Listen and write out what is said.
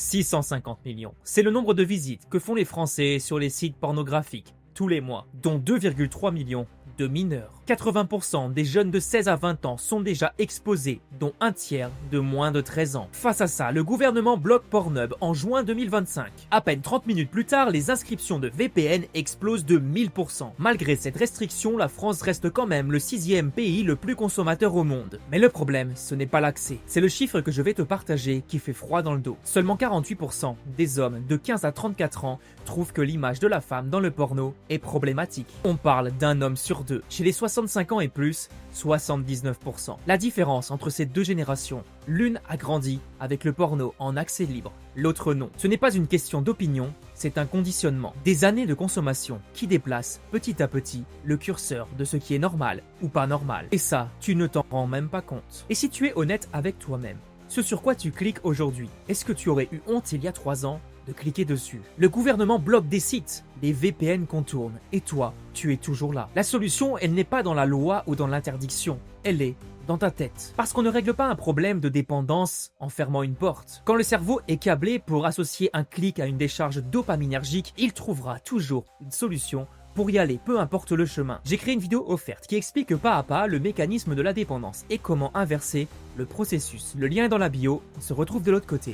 650 millions. C'est le nombre de visites que font les Français sur les sites pornographiques tous les mois, dont 2,3 millions de mineurs. 80% des jeunes de 16 à 20 ans sont déjà exposés, dont un tiers de moins de 13 ans. Face à ça, le gouvernement bloque Pornhub en juin 2025. À peine 30 minutes plus tard, les inscriptions de VPN explosent de 1000%. Malgré cette restriction, la France reste quand même le 6e pays le plus consommateur au monde. Mais le problème, ce n'est pas l'accès. C'est le chiffre que je vais te partager qui fait froid dans le dos. Seulement 48% des hommes de 15 à 34 ans trouvent que l'image de la femme dans le porno est problématique. On parle d'un homme sur deux. Chez les 65 ans et plus, 79%. La différence entre ces deux générations, l'une a grandi avec le porno en accès libre, l'autre non. Ce n'est pas une question d'opinion, c'est un conditionnement. Des années de consommation qui déplacent petit à petit le curseur de ce qui est normal ou pas normal. Et ça, tu ne t'en rends même pas compte. Et si tu es honnête avec toi-même, ce sur quoi tu cliques aujourd'hui, est-ce que tu aurais eu honte il y a 3 ans de cliquer dessus? Le gouvernement bloque des sites, les VPN contournent, et toi, tu es toujours là. La solution, elle n'est pas dans la loi ou dans l'interdiction, elle est dans ta tête. Parce qu'on ne règle pas un problème de dépendance en fermant une porte. Quand le cerveau est câblé pour associer un clic à une décharge dopaminergique, il trouvera toujours une solution pour y aller, peu importe le chemin. J'ai créé une vidéo offerte qui explique pas à pas le mécanisme de la dépendance et comment inverser le processus. Le lien est dans la bio, on se retrouve de l'autre côté.